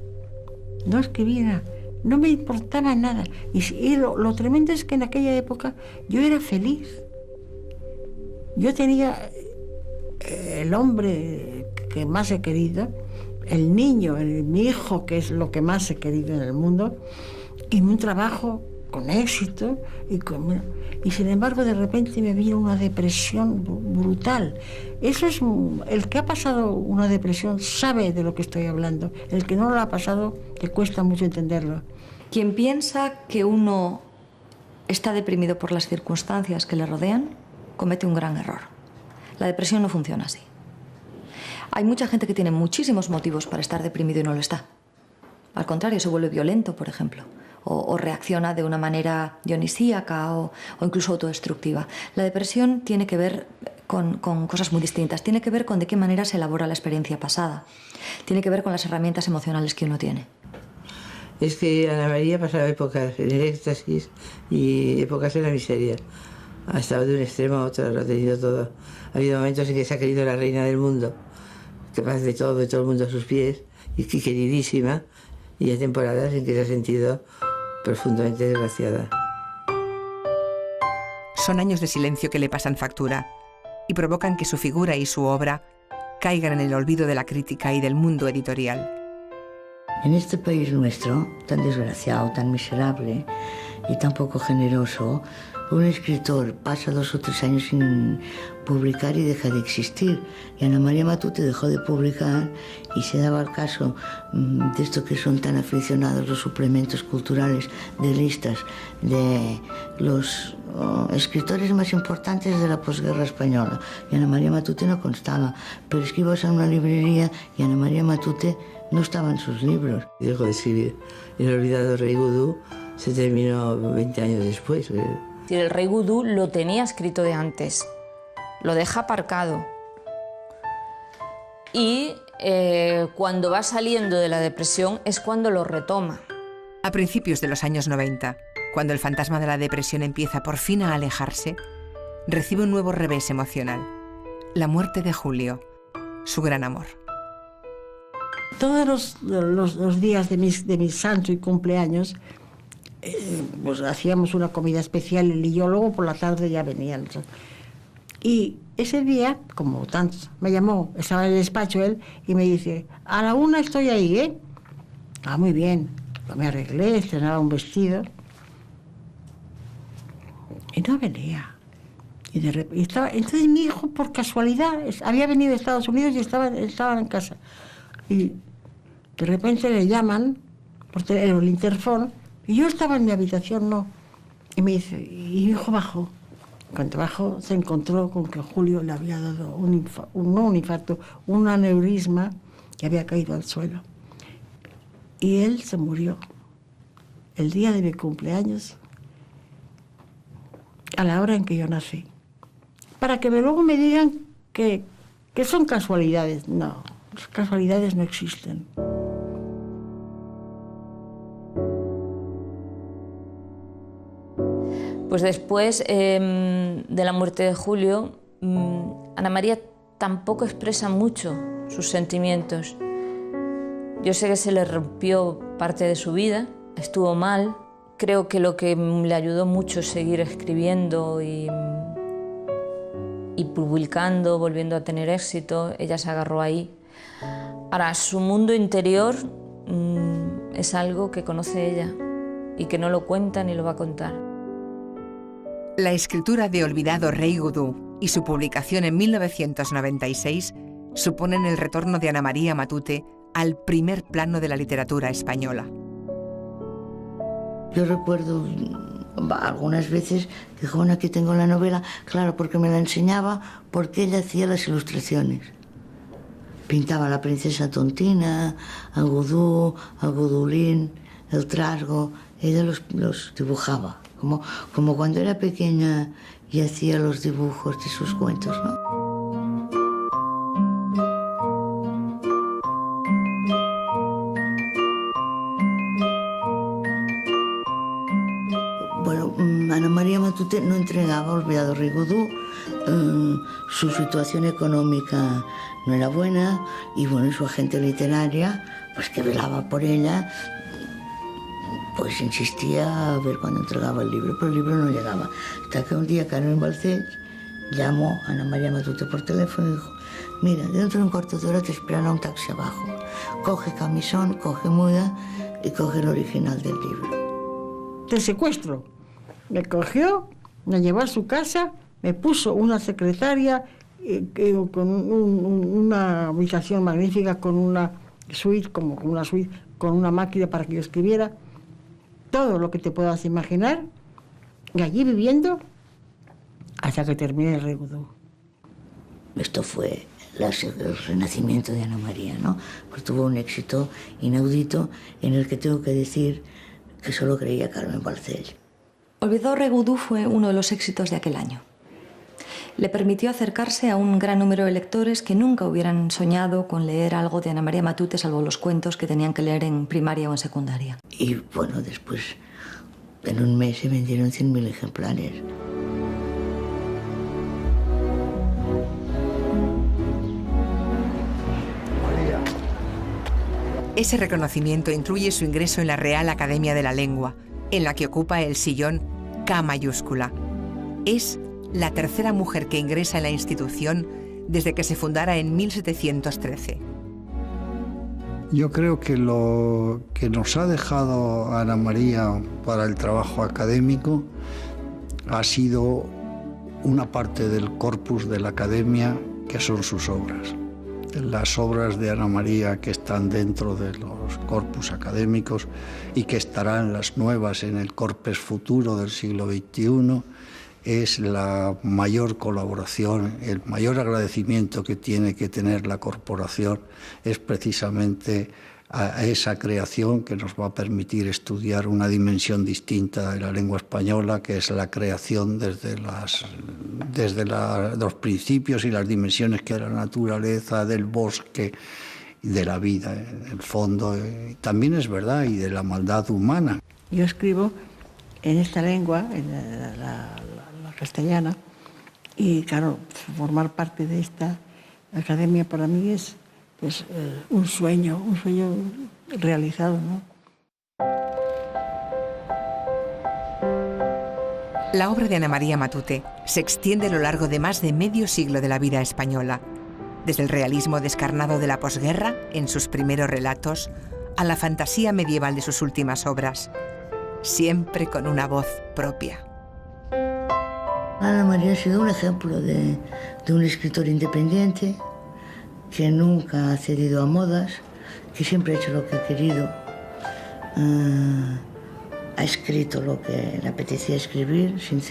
No escribía, no me importaba nada. Y lo tremendo es que en aquella época yo era feliz. Yo tenía el hombre que más he querido, el niño, mi hijo, que es lo que más he querido en el mundo, y un trabajo con éxito. Y sin embargo, de repente me vino una depresión brutal. Eso es, el que ha pasado una depresión sabe de lo que estoy hablando. El que no lo ha pasado, le cuesta mucho entenderlo. Quien piensa que uno está deprimido por las circunstancias que le rodean, comete un gran error. La depresión no funciona así. Hay mucha gente que tiene muchísimos motivos para estar deprimido y no lo está. Al contrario, se vuelve violento, por ejemplo, o reacciona de una manera dionisíaca o incluso autodestructiva. La depresión tiene que ver con cosas muy distintas. Tiene que ver con de qué manera se elabora la experiencia pasada. Tiene que ver con las herramientas emocionales que uno tiene. Es que Ana María pasaba épocas en el éxtasis y épocas en la miseria. Ha estado de un extremo a otro, lo ha tenido todo. Ha habido momentos en que se ha querido la reina del mundo, capaz de todo el mundo a sus pies, y queridísima, y hay temporadas en que se ha sentido profundamente desgraciada. Son años de silencio que le pasan factura y provocan que su figura y su obra caigan en el olvido de la crítica y del mundo editorial. En este país nuestro, tan desgraciado, tan miserable y tan poco generoso, un escritor pasa 2 o 3 años sin publicar y deja de existir. Y Ana María Matute dejó de publicar y se daba el caso de esto que son tan aficionados los suplementos culturales de listas de los escritores más importantes de la posguerra española. Y Ana María Matute no constaba, pero es que ibas a una librería y Ana María Matute no estaba en sus libros. Dejó de escribir. El olvidado Rey Vudú se terminó 20 años después. El Rey Vudú lo tenía escrito de antes, lo deja aparcado. Y cuando va saliendo de la depresión es cuando lo retoma. A principios de los años 90, cuando el fantasma de la depresión empieza por fin a alejarse, recibe un nuevo revés emocional: la muerte de Julio, su gran amor. Todos los días de mi santo y cumpleaños, pues hacíamos una comida especial, él y yo, luego por la tarde ya venían. Y ese día, como tantos, me llamó, estaba en el despacho él, y me dice: a la 1 estoy ahí, ¿eh? Ah, muy bien. Me arreglé, estrenaba un vestido. Y no venía. Y de repente, entonces mi hijo, por casualidad, había venido de Estados Unidos y estaba en casa. Y de repente le llaman por el interfón, y yo estaba en mi habitación, no. Y me dice, y mi hijo bajó. Cuando bajó se encontró con que Julio le había dado un infarto, un aneurisma, que había caído al suelo. Y él se murió el día de mi cumpleaños, a la hora en que yo nací. Para que luego me digan que son casualidades. No, las casualidades no existen. Pues después de la muerte de Julio, Ana María tampoco expresa mucho sus sentimientos. Yo sé que se le rompió parte de su vida, estuvo mal. Creo que lo que le ayudó mucho es seguir escribiendo y publicando, volviendo a tener éxito. Ella se agarró ahí. Ahora, su mundo interior es algo que conoce ella y que no lo cuenta ni lo va a contar. La escritura de Olvidado Rey Vudú y su publicación en 1996 suponen el retorno de Ana María Matute al primer plano de la literatura española. Yo recuerdo algunas veces que dijo, bueno, aquí tengo la novela, claro, porque me la enseñaba, porque ella hacía las ilustraciones. Pintaba a la princesa Tontina, a Vudú, a Gudulín, el Trasgo, ella los dibujaba. Como cuando era pequeña y hacía los dibujos de sus cuentos, ¿no? Bueno, Ana María Matute no entregaba Olvidado Rey Vudú. Su situación económica no era buena y bueno, su agente literaria, pues que velaba por ella, pues insistía a ver cuándo entregaba el libro, pero el libro no llegaba. Hasta que un día Carmen Balcells llamó a Ana María Matute por teléfono y dijo, mira, dentro de un cuarto de hora te esperará un taxi abajo. Coge camisón, coge muda y coge el original del libro. De secuestro. Me cogió, me llevó a su casa, me puso una secretaria con una habitación magnífica, con una suite, con una máquina para que yo escribiera. Todo lo que te puedas imaginar, y allí viviendo hasta que termine el Rey Vudú. Esto fue el renacimiento de Ana María, ¿no? Pues tuvo un éxito inaudito en el que tengo que decir Eso lo creía Carmen Balcells. Olvidó Regoudou fue uno de los éxitos de aquel año. Le permitió acercarse a un gran número de lectores que nunca hubieran soñado con leer algo de Ana María Matute, salvo los cuentos que tenían que leer en primaria o en secundaria. Y bueno, después, en un mes se vendieron 100.000 ejemplares. Ese reconocimiento incluye su ingreso en la Real Academia de la Lengua, en la que ocupa el sillón K mayúscula. Es la tercera mujer que ingresa en la institución desde que se fundara en 1713. Yo creo que lo que nos ha dejado Ana María para el trabajo académico ha sido una parte del corpus de la academia, que son sus obras. Las obras de Ana María que están dentro de los corpus académicos y que estarán las nuevas en el corpus futuro del siglo XXI es la mayor colaboración, el mayor agradecimiento que tiene que tener la corporación es precisamente a esa creación que nos va a permitir estudiar una dimensión distinta de la lengua española, que es la creación desde los principios y las dimensiones que la naturaleza, del bosque y de la vida, en el fondo. También es verdad, y de la maldad humana. Yo escribo en esta lengua, en la castellana, y claro, formar parte de esta academia para mí es pues, un sueño realizado, ¿no? La obra de Ana María Matute se extiende a lo largo de más de medio siglo de la vida española, desde el realismo descarnado de la posguerra en sus primeros relatos a la fantasía medieval de sus últimas obras, siempre con una voz propia. Ana María ha sido un ejemplo de un escritor independiente que nunca ha cedido a modas, que siempre ha hecho lo que ha querido, ha escrito lo que le apetecía escribir, sin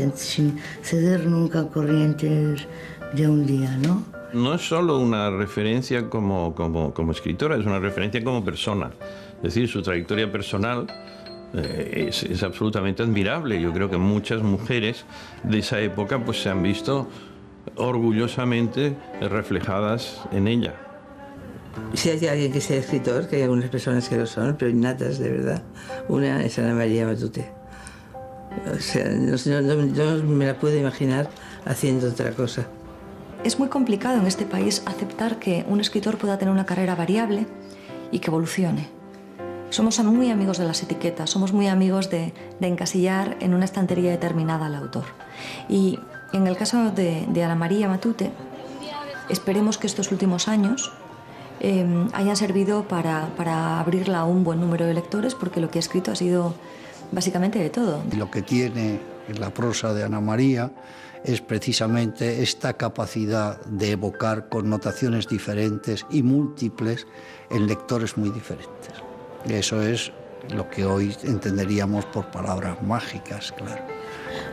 ceder nunca a corrientes de un día, ¿no? No es solo una referencia como escritora, es una referencia como persona. Es decir, su trayectoria personal es absolutamente admirable. Yo creo que muchas mujeres de esa época pues, se han visto orgullosamente reflejadas en ella. Si hay alguien que sea escritor, que hay algunas personas que lo son, pero innatas de verdad, una es Ana María Matute. O sea, no me la puedo imaginar haciendo otra cosa. Es muy complicado en este país aceptar que un escritor pueda tener una carrera variable y que evolucione. Somos muy amigos de las etiquetas, somos muy amigos de encasillar en una estantería determinada al autor. Y en el caso de Ana María Matute, esperemos que estos últimos años hayan servido para abrirla a un buen número de lectores, porque lo que ha escrito ha sido básicamente de todo. Lo que tiene la prosa de Ana María es precisamente esta capacidad de evocar connotaciones diferentes y múltiples en lectores muy diferentes. Eso es lo que hoy entenderíamos por palabras mágicas, claro.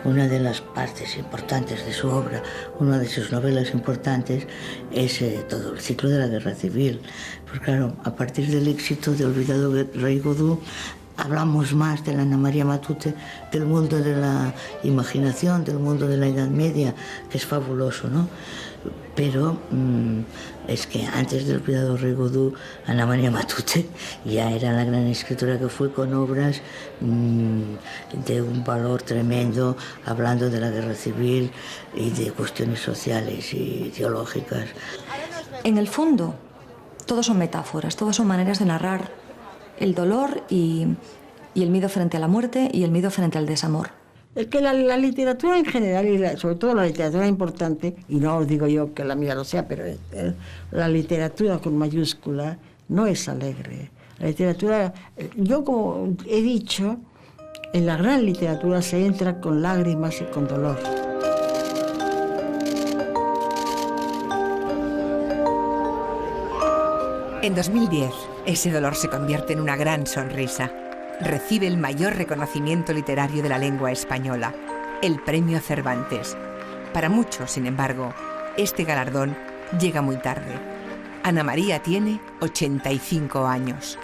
Una de las partes importantes de su obra, una de sus novelas importantes, es todo el ciclo de la Guerra Civil. Pues claro, a partir del éxito de Olvidado Rey Godú, hablamos más de la Ana María Matute, del mundo de la imaginación, del mundo de la Edad Media, que es fabuloso, ¿no? Pero es que antes de Olvidado Rey Godú, Ana María Matute ya era la gran escritora que fue, con obras de un valor tremendo, hablando de la guerra civil y de cuestiones sociales y ideológicas. En el fondo, todos son metáforas, todos son maneras de narrar el dolor y el miedo frente a la muerte y el miedo frente al desamor. Es que la literatura en general, y sobre todo la literatura importante, y no os digo yo que la mía lo sea, pero la literatura con mayúscula no es alegre. La literatura, yo como he dicho, en la gran literatura se entra con lágrimas y con dolor. En 2010, ese dolor se convierte en una gran sonrisa. Recibe el mayor reconocimiento literario de la lengua española, el Premio Cervantes. Para muchos, sin embargo, este galardón llega muy tarde. Ana María tiene 85 años.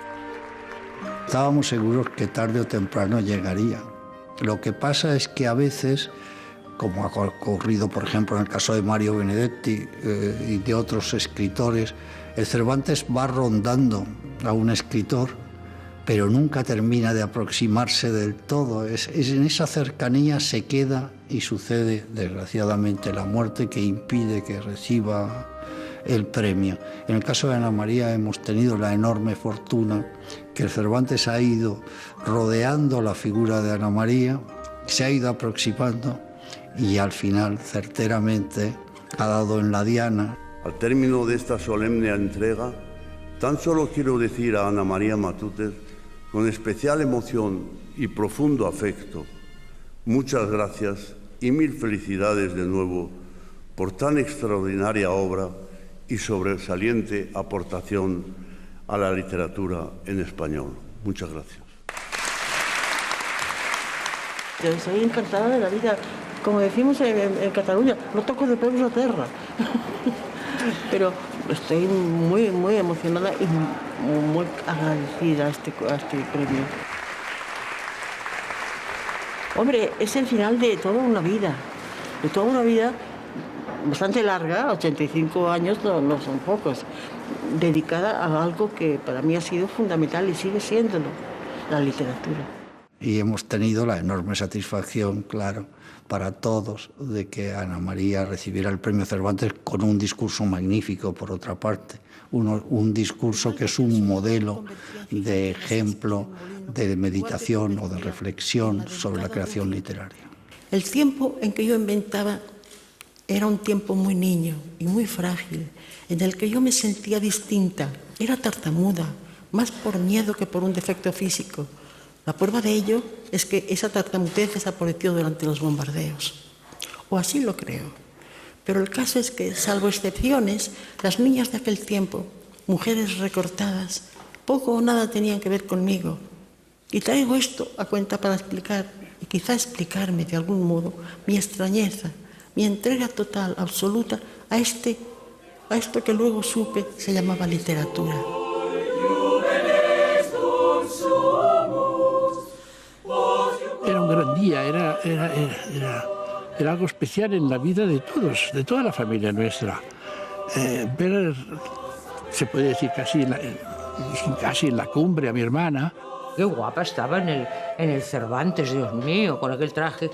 Estábamos seguros que tarde o temprano llegaría. Lo que pasa es que a veces, como ha ocurrido por ejemplo en el caso de Mario Benedetti y de otros escritores, el Cervantes va rondando a un escritor, pero nunca termina de aproximarse del todo. En esa cercanía se queda y sucede, desgraciadamente, la muerte que impide que reciba el premio. En el caso de Ana María hemos tenido la enorme fortuna que el Cervantes ha ido rodeando la figura de Ana María, se ha ido aproximando y al final, certeramente, ha dado en la diana. Al término de esta solemne entrega, tan solo quiero decir a Ana María Matute, con especial emoción y profundo afecto, muchas gracias y mil felicidades de nuevo por tan extraordinaria obra y sobresaliente aportación a la literatura en español. Muchas gracias. Yo estoy encantada de la vida. Como decimos en Cataluña, no toco de peus a terra. Pero estoy muy emocionada y muy agradecida a este premio. Hombre, es el final de toda una vida. De toda una vida bastante larga, 85 años no son pocos, dedicada a algo que para mí ha sido fundamental y sigue siéndolo, la literatura. Y hemos tenido la enorme satisfacción, claro, para todos, de que Ana María recibiera el premio Cervantes con un discurso magnífico, por otra parte. Un discurso que es un modelo de ejemplo de meditación o de reflexión sobre la creación literaria. El tiempo en que yo inventaba era un tiempo muy niño y muy frágil, en el que yo me sentía distinta. Era tartamuda, más por miedo que por un defecto físico. La prueba de ello es que esa tartamudez desapareció durante los bombardeos. O así lo creo. Pero el caso es que, salvo excepciones, las niñas de aquel tiempo, mujeres recortadas, poco o nada tenían que ver conmigo. Y traigo esto a cuenta para explicar, y quizá explicarme de algún modo, mi extrañeza, mi entrega total, absoluta, a esto que luego supe se llamaba literatura. Era un gran día, era algo especial en la vida de todos, de toda la familia nuestra. Ver, se puede decir casi en la cumbre a mi hermana. Qué guapa estaba en el Cervantes, Dios mío, con aquel traje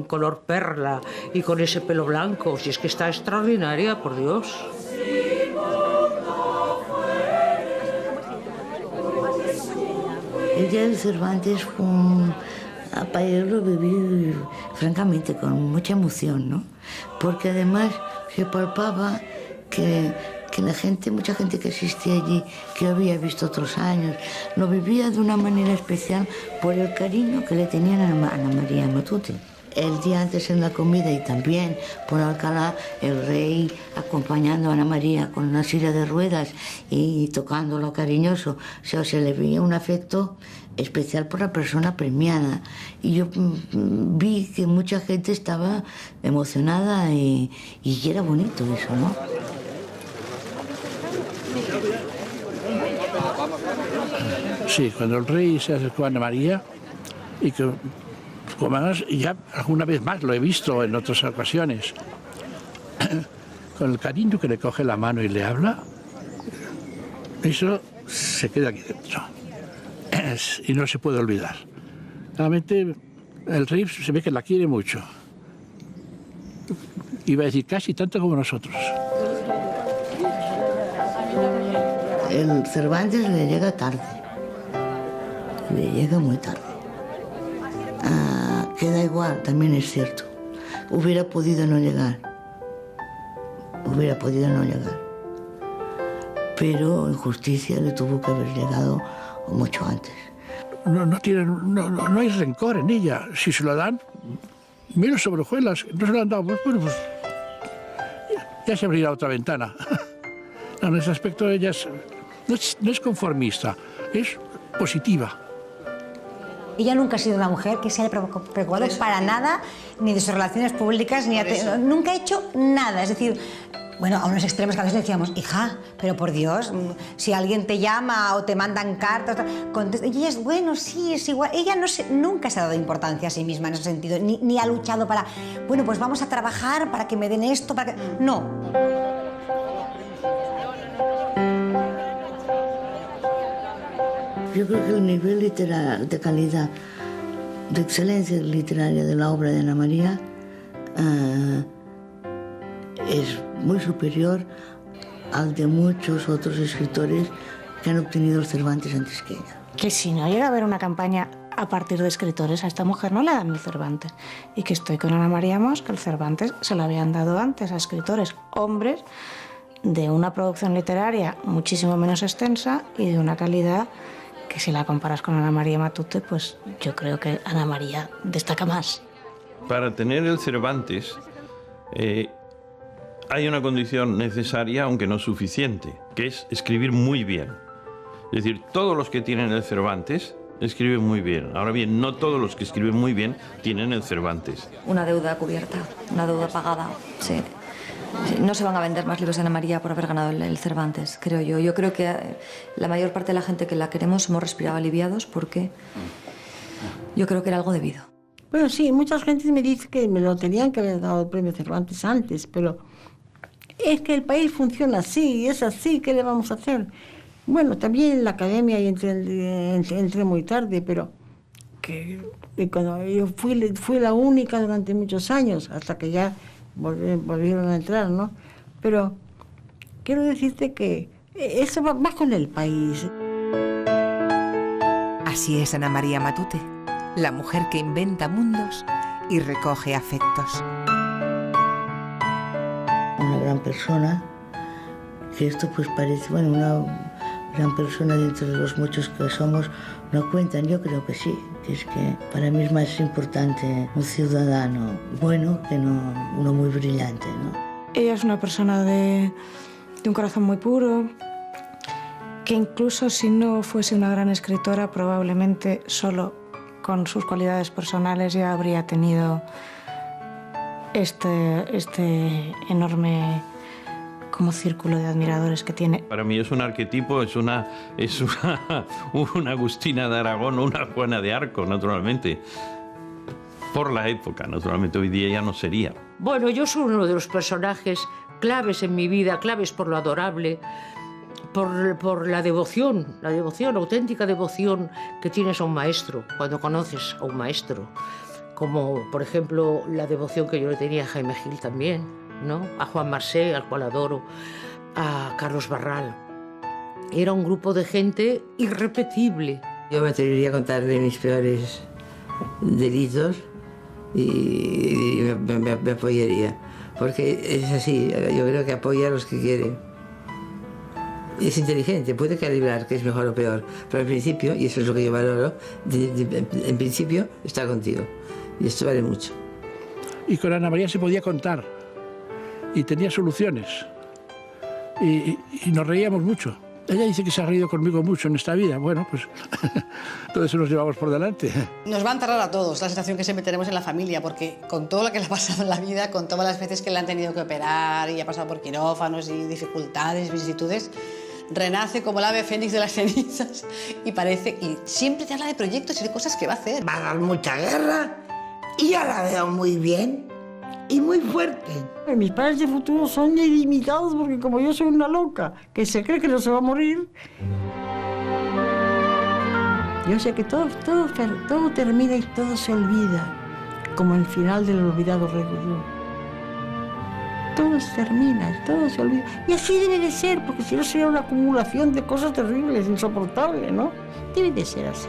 color perla y con ese pelo blanco. Si es que está extraordinaria, por Dios. El día del Cervantes fue para yo lo viví francamente con mucha emoción, ¿no? Porque además se palpaba que la gente, mucha gente que asistía allí, que había visto otros años, lo vivía de una manera especial por el cariño que le tenían a Ana María Matute. El día antes en la comida y también por Alcalá, el rey acompañando a Ana María con una silla de ruedas y tocándolo cariñoso. O sea, se le veía un afecto especial por la persona premiada. Y yo vi que mucha gente estaba emocionada y era bonito eso, ¿no? Sí, cuando el rey se acercó a Ana María y que, como además, ya alguna vez más lo he visto en otras ocasiones, con el cariño que le coge la mano y le habla, eso se queda aquí dentro y no se puede olvidar. Realmente el rey se ve que la quiere mucho. Iba a decir casi tanto como nosotros. El Cervantes le llega tarde, le llega muy tarde. Queda igual, también es cierto. Hubiera podido no llegar. Pero en justicia le tuvo que haber llegado mucho antes. No hay rencor en ella. Si se lo dan, menos sobre hojuelas. No se lo han dado, bueno, pues ya se abrirá otra ventana. No, en ese aspecto ella no es conformista, es positiva. Ella nunca ha sido una mujer que se haya preocupado para nada, ni de sus relaciones públicas, nunca ha hecho nada. Es decir, Bueno, a unos extremos que a veces decíamos, hija, pero por Dios, si alguien te llama o te mandan cartas, contesta. Y ella es, bueno, sí, es igual. Ella nunca se ha dado importancia a sí misma en ese sentido, ni ha luchado para, bueno, pues vamos a trabajar para que me den esto, para que... No. Yo creo que el nivel literario, de calidad, de excelencia literaria de la obra de Ana María es muy superior al de muchos otros escritores que han obtenido el Cervantes antes que ella. Que si no llega a haber una campaña a partir de escritores, a esta mujer no le dan el Cervantes. Y que estoy con Ana María Mos, que el Cervantes se lo habían dado antes a escritores hombres de una producción literaria muchísimo menos extensa y de una calidad que si la comparas con Ana María Matute, pues yo creo que Ana María destaca más. Para tener el Cervantes hay una condición necesaria, aunque no suficiente, que es escribir muy bien. Es decir, todos los que tienen el Cervantes escriben muy bien. Ahora bien, no todos los que escriben muy bien tienen el Cervantes. Una deuda cubierta, una deuda pagada, sí. No se van a vender más libros de Ana María por haber ganado el Cervantes, creo yo. Yo creo que la mayor parte de la gente que la queremos hemos respirado aliviados porque yo creo que era algo debido. Bueno, sí, mucha gente me dice que me lo tenían que haber dado el premio Cervantes antes, pero es que el país funciona así, es así, ¿qué le vamos a hacer? Bueno, también en la academia entré muy tarde, pero que cuando yo fui la única durante muchos años, hasta que ya volvieron a entrar, ¿no? Pero quiero decirte que eso va con el país. Así es Ana María Matute, la mujer que inventa mundos y recoge afectos. Una gran persona, que esto pues parece, bueno, una gran persona dentro de los muchos que somos, no cuentan, yo creo que sí, que es que para mí es más importante un ciudadano bueno que no uno muy brillante, ¿no? Ella es una persona de un corazón muy puro, que incluso si no fuese una gran escritora, probablemente solo con sus cualidades personales ya habría tenido este enorme como círculo de admiradores que tiene. Para mí es un arquetipo, es una Agustina de Aragón, una Juana de Arco, naturalmente. Por la época, naturalmente, hoy día ya no sería. Bueno, yo soy uno de los personajes claves en mi vida, claves por lo adorable, por la devoción, auténtica devoción que tienes a un maestro, cuando conoces a un maestro. Como, por ejemplo, la devoción que yo le tenía a Jaime Gil también, ¿no? A Juan Marsé, al cual adoro, a Carlos Barral. Era un grupo de gente irrepetible. Yo me atrevería a contar de mis peores delitos y me apoyaría. Porque es así, yo creo que apoya a los que quiere. Es inteligente, puede calibrar qué es mejor o peor, pero al principio, y eso es lo que yo valoro, en principio está contigo. Y esto vale mucho. Y con Ana María se podía contar. Y tenía soluciones. Y nos reíamos mucho. Ella dice que se ha reído conmigo mucho en esta vida. Bueno, pues todo eso nos llevamos por delante. Nos va a enterrar a todos la sensación que siempre tenemos en la familia, porque con todo lo que le ha pasado en la vida, con todas las veces que le han tenido que operar y ha pasado por quirófanos y dificultades, vicisitudes, renace como el ave fénix de las cenizas y siempre te habla de proyectos y de cosas que va a hacer. Va a dar mucha guerra y yo la veo muy bien y muy fuerte. Mis planes de futuro son ilimitados porque como yo soy una loca que se cree que no se va a morir, yo sé que todo termina y todo se olvida, como el final del olvidado Rey Lear. Todo termina, todo se olvida. Y así debe de ser, porque si no sería una acumulación de cosas terribles, insoportables, ¿no? Debe de ser así.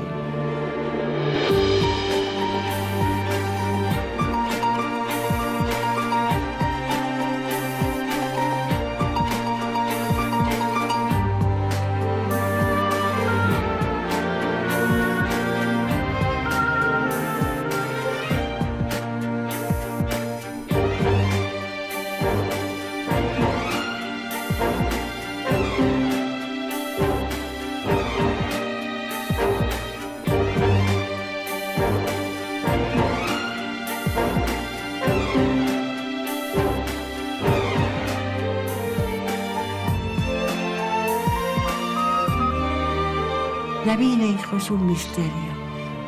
La vida, hijo, es un misterio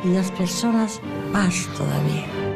y las personas más todavía.